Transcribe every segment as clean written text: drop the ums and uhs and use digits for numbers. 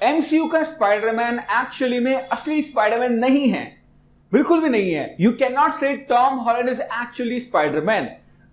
MCU का Spiderman actually में असली स्पाइडरमैन नहीं है, बिल्कुल भी नहीं है। यू कैन नॉट से Tom Holland is actually Spiderman.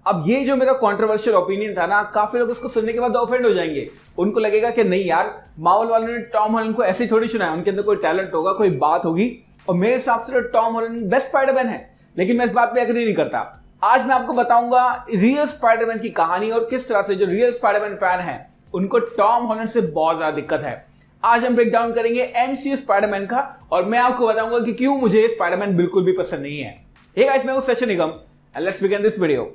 अब ये जो मेरा कंट्रोवर्शियल ओपिनियन था ना, काफी लोग इसको सुनने के बाद ऑफेंड हो जाएंगे। उनको लगेगा कि नहीं यार, मार्वल वालों ने टॉम हॉलैंड को ऐसे थोड़ी चुना है, उनके अंदर कोई टैलेंट होगा, कोई बात होगी, और मेरे हिसाब से तो टॉम हॉलैंड बेस्ट स्पाइडरमैन है। लेकिन मैं इस बात पे एग्री नहीं करता। आज मैं आपको बताऊंगा रियल स्पाइडरमैन की कहानी और किस तरह से जो रियल स्पाइडरमैन फैन है उनको टॉम हॉलैंड से बहुत ज्यादा दिक्कत है। आज हम ब्रेक डाउन करेंगे एमसीयू स्पाइडरमैन का और मैं आपको बताऊंगा कि क्यों मुझे स्पाइडरमैन बिल्कुल भी पसंद नहीं है। हे गाइस, मैं हूं Sachin Nigam and let's begin this video.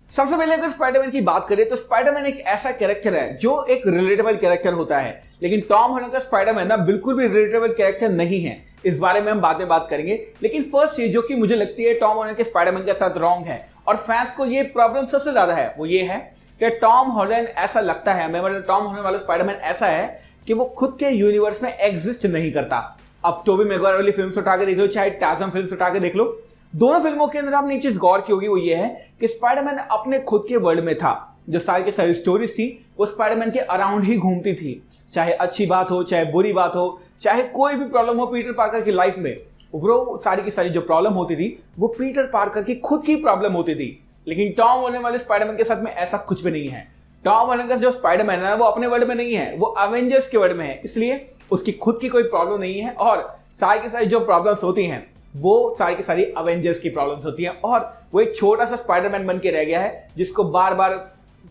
सबसे पहले अगर स्पाइडरमैन की बात करें तो स्पाइडरमैन एक ऐसा कैरेक्टर है जो एक रिलेटेबल कैरेक्टर होता है, लेकिन टॉम हॉलैंड का स्पाइडरमैन ना बिल्कुल भी रिलेटेबल कैरेक्टर नहीं है। इस बारे में हम बाद में बात करेंगे। लेकिन फर्स्ट चीज जो कि मुझे लगती है टॉम हॉलैंड के स्पाइडरमैन के साथ रॉन्ग है और फैंस को ये प्रॉब्लम सबसे ज्यादा है, वो ये है कि टॉम हॉलैंड ऐसा लगता है, मतलब टॉम हॉलैंड वाला स्पाइडरमैन ऐसा है कि वो खुद के यूनिवर्स में एग्जिस्ट नहीं करता। अब टोबी मैगवायर वाली फिल्म उठा के देख लो, चाहे टार्ज़न फिल्म उठा के देख लो, दोनों फिल्मों के अंदर आपने एक चीज गौर की होगी, वो ये है कि स्पाइडरमैन अपने खुद के वर्ल्ड में था। जो सारी की सारी स्टोरीज थी वो स्पाइडरमैन के अराउंड ही घूमती थी, चाहे अच्छी बात हो, चाहे बुरी बात हो, चाहे कोई भी प्रॉब्लम हो पीटर पार्कर की लाइफ में, वो सारी की सारी जो प्रॉब्लम होती थी वो पीटर पार्कर की खुद की प्रॉब्लम होती थी। लेकिन टॉम हॉलैंड वाले स्पाइडरमैन के साथ में ऐसा कुछ भी नहीं है। टॉम हॉलैंड का जो स्पाइडरमैन है वो अपने वर्ल्ड में नहीं है, वो अवेंजर्स के वर्ल्ड में है, इसलिए उसकी खुद की कोई प्रॉब्लम नहीं है और सारी की सारी जो प्रॉब्लम्स होती हैं वो सारी की सारी अवेंजर्स की प्रॉब्लम्स होती हैं। और वो एक छोटा सा स्पाइडरमैन बन के रह गया है जिसको बार बार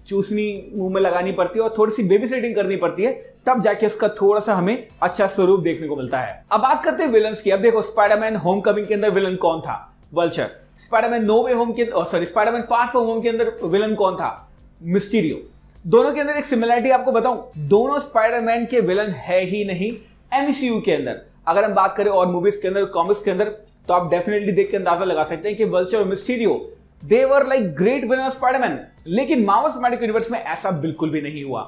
चूसनी मुंह में लगानी पड़ती है और थोड़ी सी बेबी सेटिंग करनी पड़ती है, तब जाके उसका थोड़ा सा हमें अच्छा स्वरूप देखने को मिलता है। अब बात करते हैं विलन्स की। अब देखो, स्पाइडरमैन होमकमिंग के अंदर विलन कौन था? Vulture. Spiderman No Way home के स्पाइडरमैन फार फ्रॉम होम के अंदर विलन कौन था? मिस्टीरियो। दोनों के अंदर एक सिमिलरिटी आपको बताऊं, दोनों स्पाइडरमैन के विलन है ही नहीं एमसीयू के अंदर। अगर हम बात करें और मूवीज के अंदर, कॉमिक्स के अंदर, तो आप डेफिनेटली देख के अंदाजा लगा सकते हैं कि वल्चर और Mysterio they were like great villain of Spiderman. लेकिन मार्वल सिनेमैटिक यूनिवर्स में ऐसा बिल्कुल भी नहीं हुआ।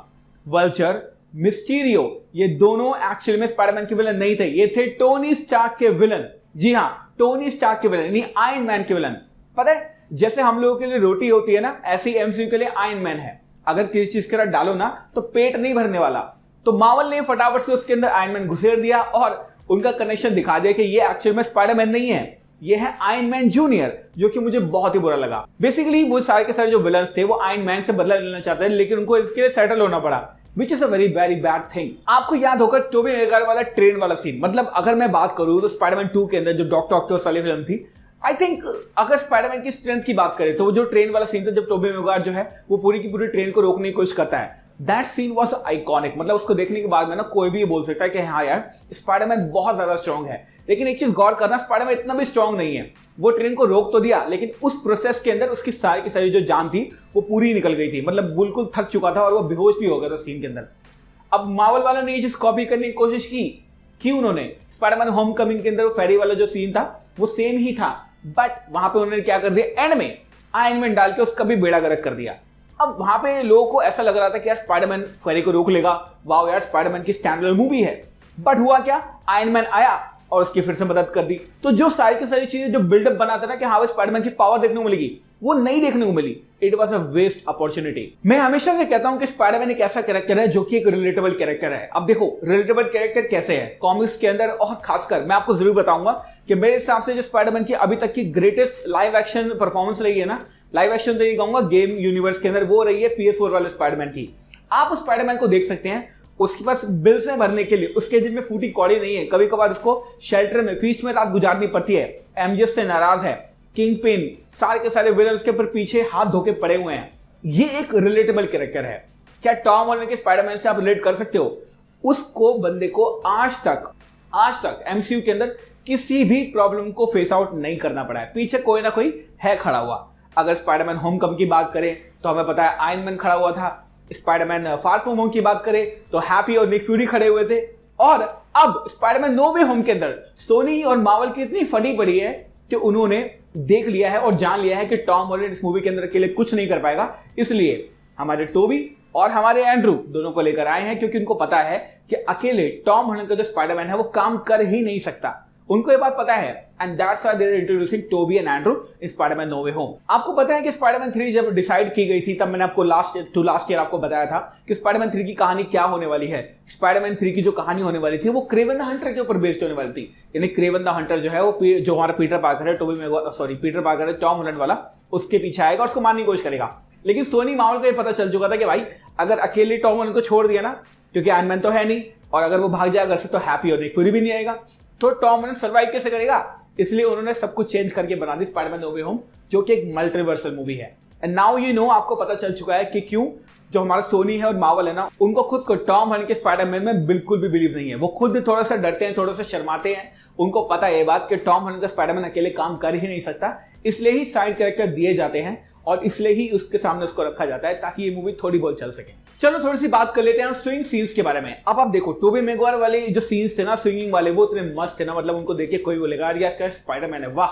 वल्चर, मिस्टीरियो, ये दोनों एक्चुअली में स्पाइडरमैन के विलन नहीं थे, ये थे टोनी स्टार्क के विलन। जी हां, टोनी स्टार्क के विलन, यानी आयरन मैन के विलन। पता है, जैसे हम लोगों के लिए रोटी होती है ना, ऐसे ही एमसीयू के लिए आयरन मैन है। अगर किसी चीज के अंदर डालो ना तो पेट नहीं भरने वाला, तो मार्वल ने फटाफट से उसके अंदर आयरन मैन घुसेड़ दिया और उनका कनेक्शन दिखा दिया कि ये एक्चुअल में स्पाइडरमैन नहीं है, ये है आयरन मैन जूनियर, जो कि मुझे बहुत ही बुरा लगा। बेसिकली वो सारे के सारे जो विलन्स थे वो आयरन मैन से बदला लेना चाहते थे, लेकिन उनको इसके लिए सेटल होना पड़ा, which is a very very bad thing. आपको याद होगा टोबी मैगवायर वाला ट्रेन वाला सीन, मतलब अगर मैं बात करूं तो स्पाइडरमैन 2 के अंदर जो डॉक्टर ऑक्टोपस वाली फिल्म थी, आई थिंक अगर स्पाइडरमैन की स्ट्रेंथ की बात करें तो वो जो ट्रेन वाला सीन था, जब टोबी मैगवायर जो है वो पूरी की पूरी ट्रेन को रोकने की कोशिश करता है, दैट सीन वॉज आइकॉनिक। मतलब उसको देखने के बाद में ना कोई भी ये बोल सकता है कि हाँ यार, स्पाइडरमैन बहुत ज्यादा स्ट्रांग है। लेकिन एक चीज गौर करना, स्पाइडरमैन इतना भी स्ट्रांग नहीं है। वो ट्रेन को रोक तो दिया, लेकिन उस प्रोसेस के अंदर उसकी सारी की सारी जो जान थी वो पूरी निकल गई थी, मतलब बिल्कुल थक चुका था और वो बेहोश भी हो गया था सीन के अंदर। अब मार्वल वालों ने ये चीज कॉपी करने की कोशिश की उन्होंने स्पाइडरमैन होमकमिंग के अंदर वो फेरी वाला जो सीन था वो सेम ही था, बट वहां पे उन्होंने क्या कर दिया, एंड में आयरन मैन डाल के उसका भी बेड़ा गर्क कर दिया। अब वहां पे लोगों को ऐसा लग रहा था कि यार स्पाइडरमैन फेरी को रोक लेगा, वाओ यार स्पाइडरमैन की स्टैंडअलोन मूवी है, बट हुआ क्या, आयरन मैन आया और उसकी फिर से मदद कर दी। तो जो सारी की सारी चीजें जो बिल्डअप बनाता था कि हाँ स्पाइडरमैन की पावर देखने को मिलेगी, वो नहीं देखने को मिली। It was a waste opportunity. मैं हमेशा से कहता हूं कि स्पाइडरमैन एक ऐसा कैरेक्टर है जो कि एक रिलेटेबल कैरेक्टर है। अब देखो, रिलेटेबल कैरेक्टर कैसे है कॉमिक्स के अंदर, और खासकर मैं आपको जरूर बताऊंगा कि मेरे हिसाब से जो स्पाइडरमैन की अभी तक की ग्रेटेस्ट लाइव एक्शन परफॉर्मेंस रही है ना, लाइव एक्शन तो नहीं कहूंगा, गेम यूनिवर्स के अंदर, वो रही है PS4 वाले स्पाइडरमैन की। आप उस स्पाइडरमैन को देख सकते हैं, उसके पास बिल्स में भरने के लिए उसके जिसमें फूटी कौड़ी नहीं है, कभी कभार उसको शेल्टर में, फीस्ट में रात गुजारनी पड़ती है, एमजेस से नाराज है, किंग पिन, सारे के सारे विलन उसके ऊपर पीछे हाथ धोके पड़े हुए हैं। ये एक रिलेटेबल कैरेक्टर है। क्या टॉम हॉलैंड के स्पाइडरमैन से आप रिलेट कर सकते हो? उसको बंदे को आज तक एमसीयू के अंदर किसी भी प्रॉब्लम को फेस आउट नहीं करना पड़ा है, पीछे कोई ना कोई है खड़ा हुआ। अगर स्पाइडरमैन होमकमिंग की बात करें तो हमें पता है आयरन मैन खड़ा हुआ था, स्पाइडरमैन फार फ्रॉम होम की बात करें तो हैप्पी और निक फ्यूरी खड़े हुए थे, और अब स्पाइडरमैन नो वे होम के अंदर सोनी और मार्वल की इतनी फटी पड़ी है कि उन्होंने देख लिया है और जान लिया है कि टॉम हॉलैंड इस मूवी के अंदर अकेले कुछ नहीं कर पाएगा, इसलिए हमारे टोबी और हमारे एंड्रू दोनों को लेकर आए हैं, क्योंकि उनको पता है कि अकेले टॉम हॉलैंड का जो स्पाइडरमैन है वो काम कर ही नहीं सकता। उनको ये बात पता है and that's why they are introducing Tobey and Andrew in Spiderman No Way Home. आपको पता है कि स्पाइडरमैन 3 जब डिसाइड की गई थी तब मैंने आपको लास्ट ईयर आपको बताया था कि स्पाइडरमैन 3 की कहानी क्या होने वाली है। स्पाइडरमैन 3 की जो कहानी होने वाली थी वो क्रेवन द हंटर के ऊपर बेस्ड होने वाली थी। यानी क्रेवन द हंटर जो है वो जो हमारा पीटर पार्कर है पीटर पार्कर है टॉम हॉलैंड वाला, उसके पीछे आएगा और उसको मारने की कोशिश करेगा। लेकिन सोनी मार्वल को ये पता चल चुका था कि भाई अगर अकेले टॉम हॉलैंड को छोड़ दिया ना, क्योंकि आयरन मैन तो है नहीं, और अगर वो भाग जाएगा घर से तो हैप्पी और निक फ्यूरी भी नहीं आएगा, तो टॉम हॉलैंड सर्वाइव कैसे करेगा। इसलिए उन्होंने सब कुछ चेंज करके बना दी स्पाइडरमैन नो वे होम, जो कि एक मल्टीवर्सल मूवी है। एंड नाउ यू नो, आपको पता चल चुका है कि क्यों जो हमारा सोनी है और मार्वल है ना, उनको खुद को टॉम हॉलैंड के स्पाइडरमैन में बिल्कुल भी बिलीव नहीं है। वो खुद थोड़ा सा डरते हैं, थोड़ा सा शर्माते हैं। उनको पता है ये बात कि टॉम हॉलैंड का स्पाइडरमैन अकेले काम कर ही नहीं सकता, इसलिए ही साइड कैरेक्टर दिए जाते हैं और इसलिए ही उसके सामने उसको रखा जाता है ताकि ये मूवी थोड़ी बहुत चल सके। चलो थोड़ी सी बात कर लेते हैं स्विंग सीन्स के बारे में। अब आप देखो टोबी मैगवायर वाले जो सीन्स थे ना स्विंगिंग वाले, वो इतने मस्त थे ना, मतलब उनको देख के कोई बोलेगा यार क्या स्पाइडरमैन है, वाह।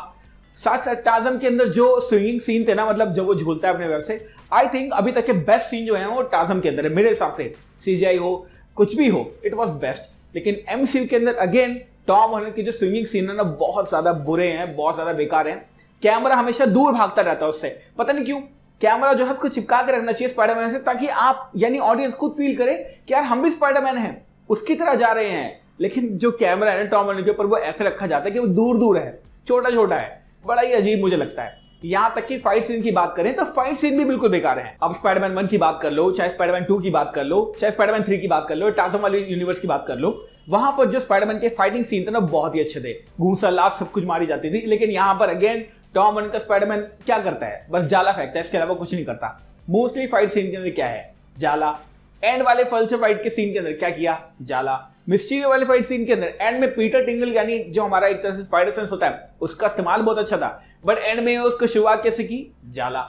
साथ साथ टार्ज़न के अंदर जो स्विंगिंग सीन थे ना, मतलब जब वो झूलता है अपने घर से, आई थिंक अभी तक के बेस्ट सीन जो है वो टार्ज़न के अंदर है मेरे हिसाब से। CGI हो कुछ भी हो, इट वॉज बेस्ट। लेकिन MCU के अंदर अगेन टॉम हॉलैंड की जो स्विंगिंग सीन है ना, बहुत ज्यादा बुरे हैं, बहुत ज्यादा बेकार हैं। कैमरा हमेशा दूर भागता रहता है उससे, पता नहीं क्यों। कैमरा जो है उसको चिपका के रखना चाहिए स्पाइडरमैन से, ताकि आप यानी ऑडियंस खुद फील करे कि यार हम भी स्पाइडरमैन हैं, उसकी तरह जा रहे हैं। लेकिन जो कैमरा है ना टॉम हॉलैंड के ऊपर, वो ऐसे रखा जाता है कि वो दूर दूर है, छोटा छोटा है, बड़ा ही अजीब मुझे लगता है। यहां तक कि फाइट सीन की बात करें तो फाइट सीन भी बिल्कुल बेकार है। अब स्पाइडरमैन 1 की बात कर लो, चाहे स्पाइडरमैन 2 की बात कर लो, चाहे स्पाइडरमैन 3 की बात कर लो, टार्ज़न वाली यूनिवर्स की बात कर लो, वहां पर जो स्पाइडरमैन के फाइटिंग सीन थे ना बहुत ही अच्छे थे, घूसा लाश सब कुछ मारी जाती थी। लेकिन यहां पर अगेन टॉम हॉलैंड का स्पाइडरमैन क्या करता है, बस जाला फेंकता है, इसके अलावा कुछ नहीं करता। मोस्टली फाइट सीन के अंदर क्या है, जाला। एंड वाले फल्चर फाइट के सीन के अंदर क्या किया, जाला। मिस्टीरियो वाले फाइट सीन के अंदर एंड में पीटर टिंगल यानी जो हमारा एक तरह से स्पाइडर सेंस होता है उसका इस्तेमाल बहुत अच्छा था, बट एंड में उसको शुरुआत कैसे की, जाला।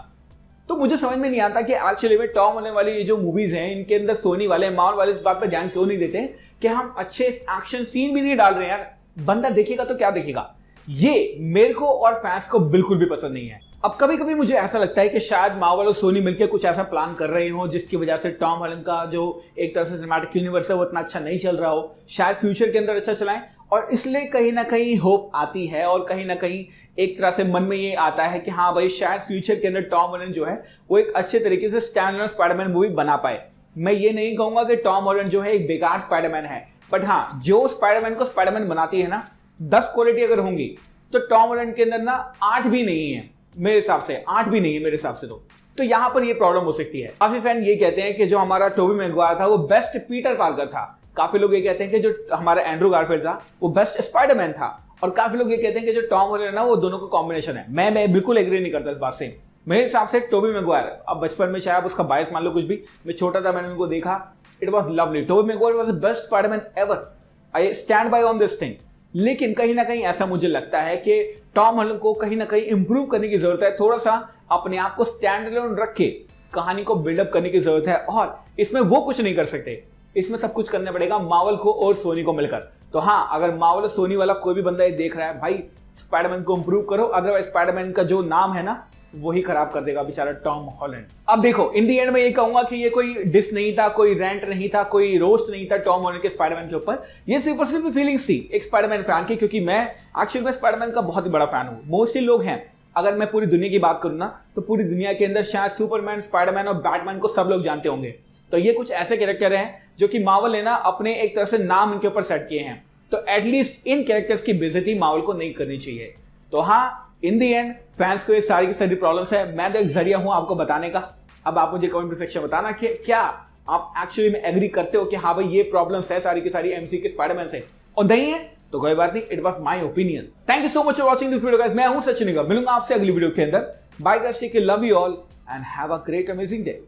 तो मुझे समझ में नहीं आता कि एक्चुअली में टॉम हॉलैंड वाली ये जो मूवीज हैं इनके अंदर सोनी वाले मार्वल वाले इस बात पर ध्यान क्यों नहीं देते कि हम अच्छे एक्शन सीन भी नहीं डाल रहे हैं यार, बंदा देखेगा तो क्या देखेगा। ये मेरे को और फैंस को बिल्कुल भी पसंद नहीं है। अब कभी कभी मुझे ऐसा लगता है कि शायद मार्वल और सोनी मिलकर कुछ ऐसा प्लान कर रहे हो जिसकी वजह से टॉम हॉलैंड का जो एक तरह से सिनेमैटिक यूनिवर्स है वो इतना अच्छा नहीं चल रहा हो, शायद फ्यूचर के अंदर अच्छा चलाएं, और इसलिए कहीं ना कहीं होप आती है और कहीं ना कहीं एक तरह से मन में ये आता है कि हाँ भाई शायद फ्यूचर के अंदर टॉम हॉलैंड जो है वो एक अच्छे तरीके से स्टैंड अलोन स्पाइडरमैन मूवी बना पाए। मैं ये नहीं कहूंगा कि टॉम हॉलैंड जो है एक बेकार स्पाइडरमैन है, बट हाँ जो स्पाइडरमैन को स्पाइडरमैन बनाती है ना, 10 क्वालिटी अगर होंगी तो टॉम हॉलैंड के अंदर ना 8 भी नहीं है मेरे हिसाब से, 8 भी नहीं है मेरे हिसाब से। तो यहां पर ये प्रॉब्लम हो सकती है। काफी फैन ये कहते हैं कि जो हमारा टोबी मैगवायर था वो बेस्ट पीटर पार्कर था, काफी लोग ये कहते हैं कि जो हमारा एंड्रू गारफील्ड था वो बेस्ट स्पाइडरमैन था, और काफी लोग ये कहते हैं कि जो टॉम हॉलैंड है ना वो दोनों का कॉम्बिनेशन है। मैं बिल्कुल एग्री नहीं करता इस बात से। मेरे हिसाब से टोबी मैगवायर, अब बचपन में चाहे उसका बायस मान लो कुछ भी, मैं छोटा था मैंने उनको देखा, it was lovely. Tobey Maguire was the best Spiderman ever, I stand by on this thing. लेकिन कहीं ना कहीं ऐसा मुझे लगता है कि टॉम हॉलैंड को कहीं ना कहीं इंप्रूव करने की जरूरत है, थोड़ा सा अपने आप को स्टैंड अलोन रख के कहानी को बिल्डअप करने की जरूरत है, और इसमें वो कुछ नहीं कर सकते, इसमें सब कुछ करना पड़ेगा मार्वल को और सोनी को मिलकर। तो हाँ, अगर मार्वल और सोनी वाला कोई भी बंदा ये देख रहा है, भाई स्पाइडरमैन को इंप्रूव करो, अदरवाइज स्पाइडरमैन का जो नाम है ना वही खराब कर देगा बेचारा टॉम हॉलैंड। अब देखो इन दी एंड में ये कहूंगा कि ये कोई डिस नहीं था, कोई रेंट नहीं था, कोई रोस्ट नहीं था टॉम हॉलैंड के स्पाइडरमैन के ऊपर। ये सिर्फ और सिर्फ फीलिंग्स थी एक स्पाइडरमैन फैन की, क्योंकि मैं एक्चुअली में स्पाइडरमैन का बहुत ही बड़ा फैन हूं। मोस्टली लोग हैं, अगर मैं पूरी दुनिया की बात करूं ना तो पूरी दुनिया के अंदर शायद सुपरमैन, स्पाइडरमैन और बैटमैन को सब लोग जानते होंगे। तो ये कुछ ऐसे कैरेक्टर हैं जो कि मार्वल ने ना अपने एक तरह से नाम इनके ऊपर सेट किए हैं, तो एटलीस्ट इन कैरेक्टर्स की बेइज्जती मार्वल को नहीं करनी चाहिए। तो हाँ, इन दी एंड फैंस को ये सारी की सारी प्रॉब्लम्स है, मैं तो एक जरिया हूं आपको बताने का। अब आप मुझे कमेंट सेक्शन में बताना कि क्या आप एक्चुअली में एग्री करते हो कि हाँ भाई ये प्रॉब्लम्स है सारी की सारी एमसी के स्पाइडरमैन से, और नहीं है तो कोई बात नहीं, it was my opinion. Thank you so much for watching this video guys. मैं हूं सचिन निगम, मिलूंगा आपसे अगली वीडियो के अंदर। Bye guys, take care, love you all and have a great amazing day.